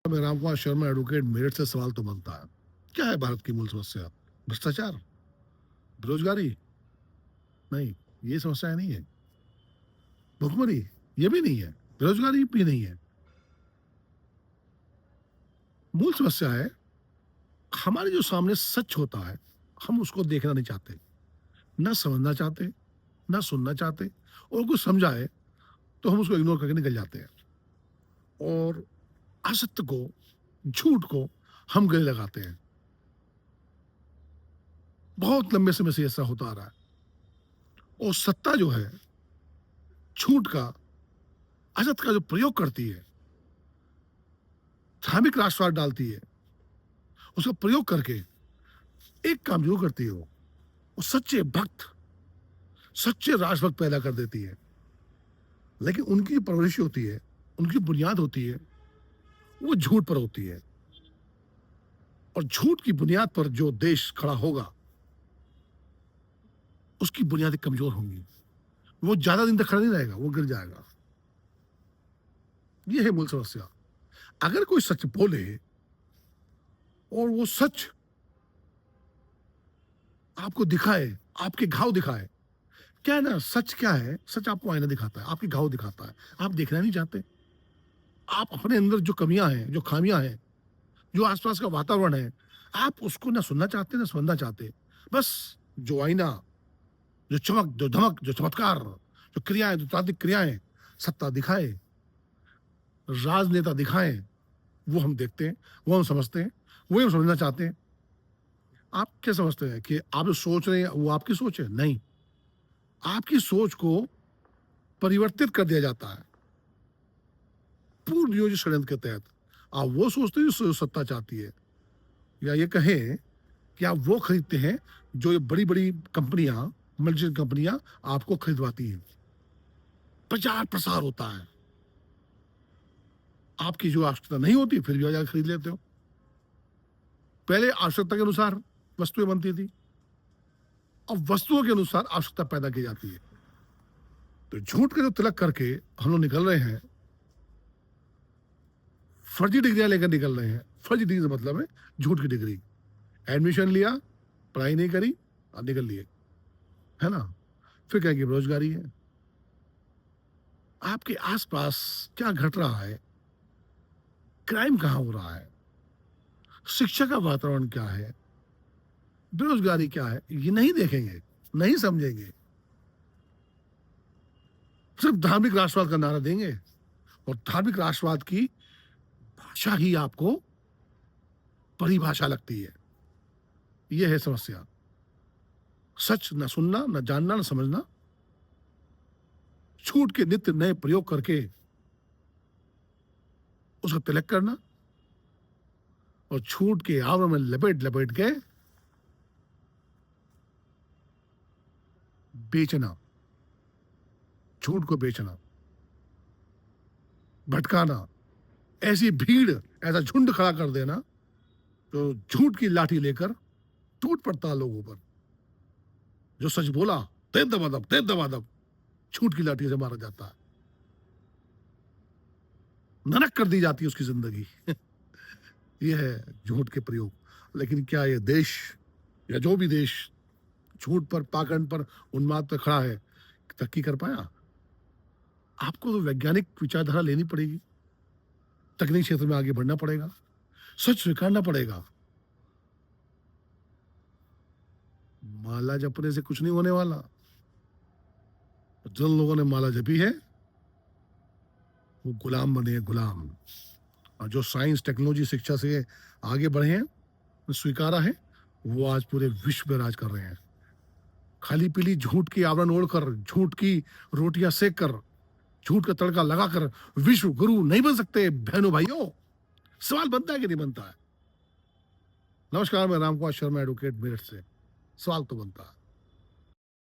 मैं रामकुमार शर्मा एडवोकेट, मेरठ से सवाल तो बनता है, क्या है भारत की मूल समस्या? भ्रष्टाचार? बेरोजगारी? नहीं, ये समस्याएं नहीं है। भुखमरी? ये भी नहीं है। बेरोजगारी भी नहीं है। मूल समस्या है हमारे जो सामने सच होता है, हम उसको देखना नहीं चाहते, ना समझना चाहते, ना सुनना चाहते, और कुछ समझाए तो हम उसको इग्नोर करके निकल जाते हैं और असत्य को, झूठ को हम गले लगाते हैं। बहुत लंबे समय से ऐसा होता आ रहा है। और सत्ता जो है झूठ का, असत्य का जो प्रयोग करती है, धार्मिक राष्ट्रवाद डालती है, उसका प्रयोग करके एक काम जरूर करती है, वो सच्चे भक्त, सच्चे राष्ट्रभक्त पैदा कर देती है। लेकिन उनकी जो परवरिश होती है, उनकी बुनियाद होती है, वो झूठ पर होती है। और झूठ की बुनियाद पर जो देश खड़ा होगा, उसकी बुनियादें कमजोर होंगी। वो ज्यादा दिन तक खड़ा नहीं रहेगा, वो गिर जाएगा। ये है मूल समस्या। अगर कोई सच बोले और वो सच आपको दिखाए, आपके घाव दिखाए, क्या है ना, सच क्या है, सच आपको आईना दिखाता है, आपके घाव दिखाता है, आप देखना नहीं चाहते। आप अपने अंदर जो कमियां हैं, जो खामियां हैं, जो आसपास का वातावरण है, आप उसको ना सुनना चाहते, ना समझना चाहते। बस जो आईना, जो चमक, जो धमक, जो चमत्कार, जो क्रियाएं, जो तात्विक क्रियाएं सत्ता दिखाए, राजनेता दिखाएं, वो हम देखते हैं, वो हम समझते हैं, वो हम समझना चाहते हैं। आप क्या समझते हैं कि आप जो सोच रहे हैं वो आपकी सोच है? नहीं, आपकी सोच को परिवर्तित कर दिया जाता है पूर्ण नियोजित षड्यंत्र के तहत। आप वो सोचते हैं जो सत्ता चाहती है, या ये कहें कि आप वो खरीदते हैं जो ये बड़ी बड़ी कंपनियां, मल्टीनेशनल कंपनियां आपको खरीदवाती हैं। प्रचार प्रसार होता है, आपकी जो आवश्यकता नहीं होती फिर भी जाकर खरीद लेते हो। पहले आवश्यकता के अनुसार वस्तुएं बनती थी, अब वस्तुओं के अनुसार आवश्यकता पैदा की जाती है। तो झूठ का जो तिलक करके हम लोग निकल रहे हैं, फर्जी डिग्रियां लेकर निकल रहे हैं। फर्जी डिग्री का मतलब है झूठ की डिग्री। एडमिशन लिया, पढ़ाई नहीं करी और निकल लिए, है ना? फिर क्या कि बेरोजगारी है। आपके आसपास क्या घट रहा है, क्राइम कहां हो रहा है, शिक्षा का वातावरण क्या है, बेरोजगारी क्या है, ये नहीं देखेंगे, नहीं समझेंगे। सिर्फ धार्मिक राष्ट्रवाद का नारा देंगे, और धार्मिक राष्ट्रवाद की भाषा ही आपको परिभाषा लगती है। यह है समस्या। सच न सुनना, न जानना, न समझना, झूठ के नित्य नए प्रयोग करके उसका तिलक करना, और झूठ के आवरण में लपेट लपेट के बेचना, झूठ को बेचना, भटकाना, ऐसी भीड़, ऐसा झुंड खड़ा कर देना तो झूठ की लाठी लेकर टूट पड़ता है लोगों पर। जो सच बोला, तेज दबादब, तेज दबादब, झूठ की लाठी से मारा जाता है, नरक कर दी जाती है उसकी जिंदगी। यह है झूठ के प्रयोग। लेकिन क्या ये देश, या जो भी देश झूठ पर, पाखंड पर, उन्माद पर खड़ा है, तरक्की कर पाया? आपको तो वैज्ञानिक विचारधारा लेनी पड़ेगी, तकनीक क्षेत्र में आगे बढ़ना पड़ेगा, सच स्वीकारना पड़ेगा। माला जपने से कुछ नहीं होने वाला। जिन लोगों ने माला जपी है वो गुलाम बने हैं, गुलाम। और जो साइंस, टेक्नोलॉजी, शिक्षा से आगे बढ़े हैं, स्वीकारा है, वो आज पूरे विश्व में राज कर रहे हैं। खाली पीली झूठ की आवरण ओढ़कर, झूठ की रोटियां सेक कर, झूठ का तड़का लगाकर विश्व गुरु नहीं बन सकते बहनों भाइयों। सवाल बनता है कि नहीं बनता है? नमस्कार, मैं रामकुमार शर्मा एडवोकेट, मेरठ से। सवाल तो बनता है।